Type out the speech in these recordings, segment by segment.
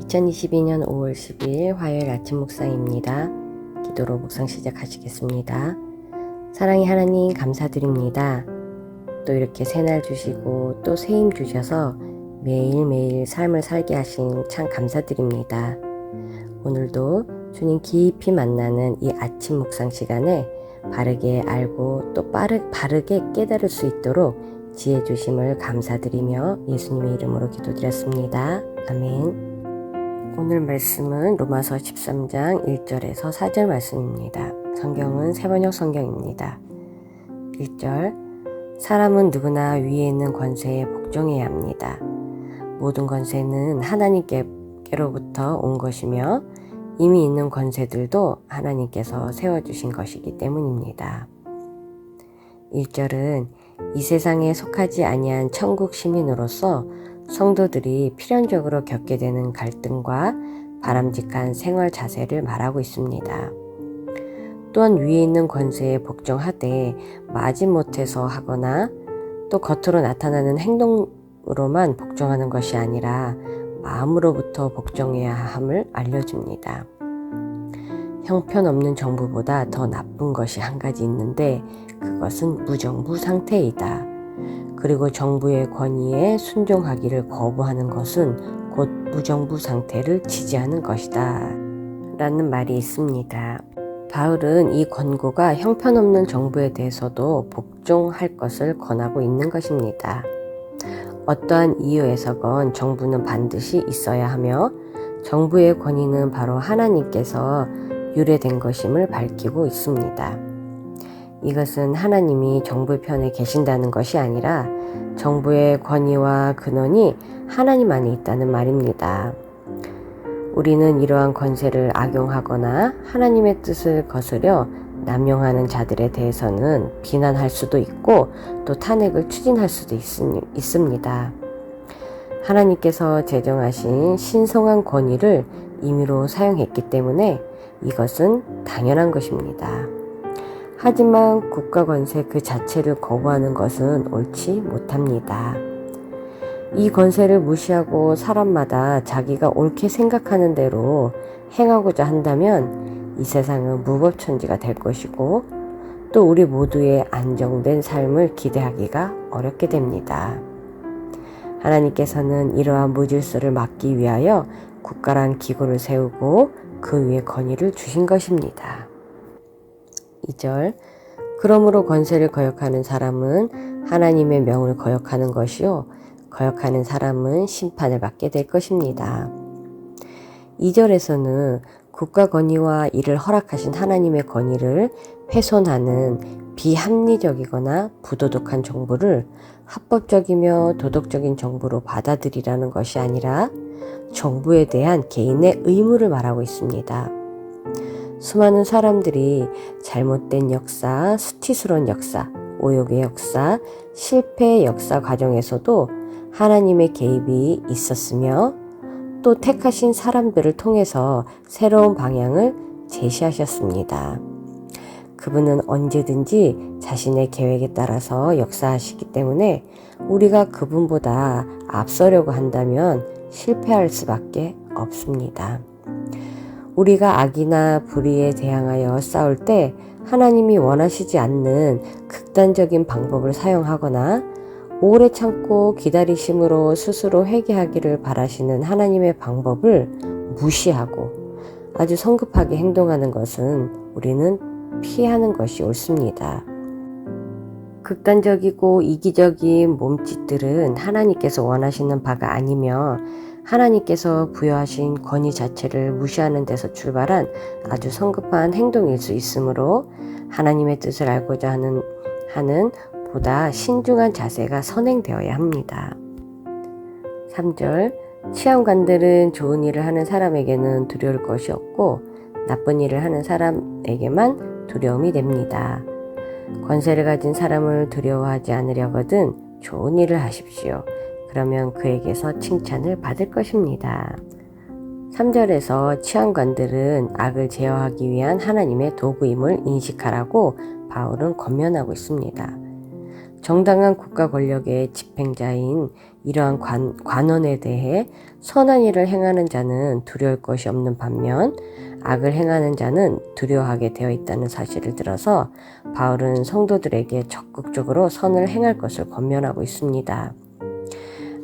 2022년 5월 10일 화요일 아침 묵상입니다. 기도로 묵상 시작하시겠습니다. 사랑의 하나님 감사드립니다. 또 이렇게 새날 주시고 또 새 힘 주셔서 매일매일 삶을 살게 하신 참 감사드립니다. 오늘도 주님 깊이 만나는 이 아침 묵상 시간에 바르게 알고 또 바르게 깨달을 수 있도록 지혜 주심을 감사드리며 예수님의 이름으로 기도드렸습니다. 아멘. 오늘 말씀은 로마서 13장 1절에서 4절 말씀입니다. 성경은 새번역 성경입니다. 1절 사람은 누구나 위에 있는 권세에 복종해야 합니다. 모든 권세는 하나님께로부터 온 것이며 이미 있는 권세들도 하나님께서 세워주신 것이기 때문입니다. 1절은 이 세상에 속하지 아니한 천국 시민으로서 성도들이 필연적으로 겪게 되는 갈등과 바람직한 생활 자세를 말하고 있습니다. 또한 위에 있는 권세에 복종하되 마지못해서 하거나 또 겉으로 나타나는 행동으로만 복종하는 것이 아니라 마음으로부터 복종해야 함을 알려줍니다. 형편없는 정부보다 더 나쁜 것이 한 가지 있는데 그것은 무정부 상태이다. 그리고 정부의 권위에 순종하기를 거부하는 것은 곧 무정부 상태를 지지하는 것이다. 라는 말이 있습니다. 바울은 이 권고가 형편없는 정부에 대해서도 복종할 것을 권하고 있는 것입니다. 어떠한 이유에서건 정부는 반드시 있어야 하며 정부의 권위는 바로 하나님께서 유래된 것임을 밝히고 있습니다. 이것은 하나님이 정부 편에 계신다는 것이 아니라 정부의 권위와 근원이 하나님 안에 있다는 말입니다. 우리는 이러한 권세를 악용하거나 하나님의 뜻을 거스려 남용하는 자들에 대해서는 비난할 수도 있고 또 탄핵을 추진할 수도 있습니다. 하나님께서 제정하신 신성한 권위를 임의로 사용했기 때문에 이것은 당연한 것입니다. 하지만 국가 권세 그 자체를 거부하는 것은 옳지 못합니다. 이 권세를 무시하고 사람마다 자기가 옳게 생각하는 대로 행하고자 한다면 이 세상은 무법천지가 될 것이고 또 우리 모두의 안정된 삶을 기대하기가 어렵게 됩니다. 하나님께서는 이러한 무질서를 막기 위하여 국가란 기구를 세우고 그 위에 권위를 주신 것입니다. 2절 그러므로 권세를 거역하는 사람은 하나님의 명을 거역하는 것이요 거역하는 사람은 심판을 받게 될 것입니다. 2절에서는 국가 권위와 이를 허락하신 하나님의 권위를 훼손하는 비합리적이거나 부도덕한 정부를 합법적이며 도덕적인 정부로 받아들이라는 것이 아니라 정부에 대한 개인의 의무를 말하고 있습니다. 수많은 사람들이 잘못된 역사, 수치스러운 역사, 오욕의 역사, 실패의 역사 과정에서도 하나님의 개입이 있었으며 또 택하신 사람들을 통해서 새로운 방향을 제시하셨습니다. 그분은 언제든지 자신의 계획에 따라서 역사하시기 때문에 우리가 그분보다 앞서려고 한다면 실패할 수밖에 없습니다. 우리가 악이나 불의에 대항하여 싸울 때 하나님이 원하시지 않는 극단적인 방법을 사용하거나 오래 참고 기다리심으로 스스로 회개하기를 바라시는 하나님의 방법을 무시하고 아주 성급하게 행동하는 것은 우리는 피하는 것이 옳습니다. 극단적이고 이기적인 몸짓들은 하나님께서 원하시는 바가 아니며 하나님께서 부여하신 권위 자체를 무시하는 데서 출발한 아주 성급한 행동일 수 있으므로 하나님의 뜻을 알고자 하는 보다 신중한 자세가 선행되어야 합니다. 3절 치안관들은 좋은 일을 하는 사람에게는 두려울 것이 없고 나쁜 일을 하는 사람에게만 두려움이 됩니다. 권세를 가진 사람을 두려워하지 않으려거든 좋은 일을 하십시오. 그러면 그에게서 칭찬을 받을 것입니다. 3절에서 치안관들은 악을 제어하기 위한 하나님의 도구임을 인식하라고 바울은 권면하고 있습니다. 정당한 국가 권력의 집행자인 이러한 관원에 대해 선한 일을 행하는 자는 두려울 것이 없는 반면 악을 행하는 자는 두려워하게 되어 있다는 사실을 들어서 바울은 성도들에게 적극적으로 선을 행할 것을 권면하고 있습니다.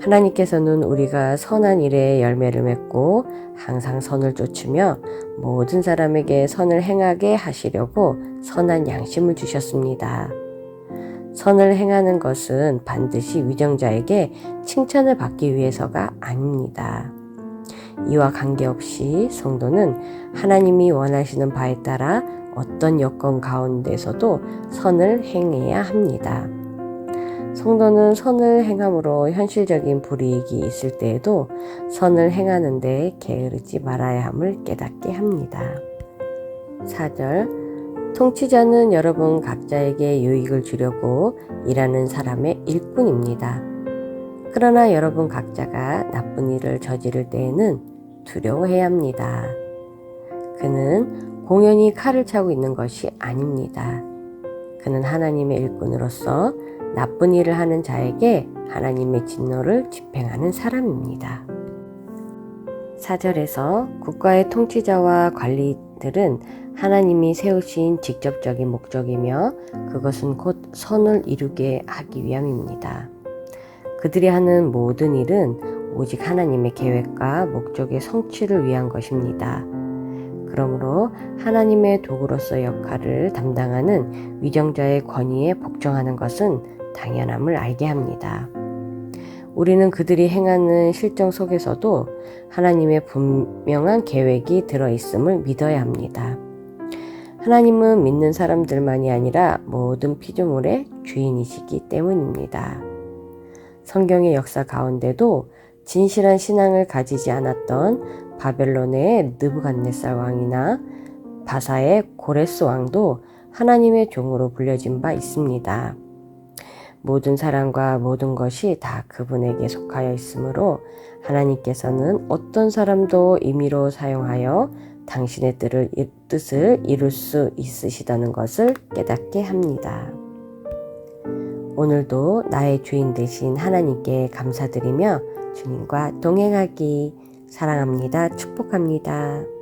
하나님께서는 우리가 선한 일에 열매를 맺고 항상 선을 쫓으며 모든 사람에게 선을 행하게 하시려고 선한 양심을 주셨습니다. 선을 행하는 것은 반드시 위정자에게 칭찬을 받기 위해서가 아닙니다. 이와 관계없이 성도는 하나님이 원하시는 바에 따라 어떤 여건 가운데서도 선을 행해야 합니다. 성도는 선을 행함으로 현실적인 불이익이 있을 때에도 선을 행하는 데 게으르지 말아야 함을 깨닫게 합니다. 4절 통치자는 여러분 각자에게 유익을 주려고 일하는 사람의 일꾼입니다. 그러나 여러분 각자가 나쁜 일을 저지를 때에는 두려워해야 합니다. 그는 공연히 칼을 차고 있는 것이 아닙니다. 그는 하나님의 일꾼으로서 나쁜 일을 하는 자에게 하나님의 진노를 집행하는 사람입니다. 4절에서 국가의 통치자와 관리들은 하나님이 세우신 직접적인 목적이며 그것은 곧 선을 이루게 하기 위함입니다. 그들이 하는 모든 일은 오직 하나님의 계획과 목적의 성취를 위한 것입니다. 그러므로 하나님의 도구로서의 역할을 담당하는 위정자의 권위에 복종하는 것은 당연함을 알게 합니다. 우리는 그들이 행하는 실정 속에서도 하나님의 분명한 계획이 들어있음을 믿어야 합니다. 하나님은 믿는 사람들만이 아니라 모든 피조물의 주인이시기 때문입니다. 성경의 역사 가운데도 진실한 신앙을 가지지 않았던 바벨론의 느부갓네살 왕이나 바사의 고레스 왕도 하나님의 종으로 불려진 바 있습니다. 모든 사람과 모든 것이 다 그분에게 속하여 있으므로 하나님께서는 어떤 사람도 임의로 사용하여 당신의 뜻을 이룰 수 있으시다는 것을 깨닫게 합니다. 오늘도 나의 주인 되신 하나님께 감사드리며 주님과 동행하기 사랑합니다. 축복합니다.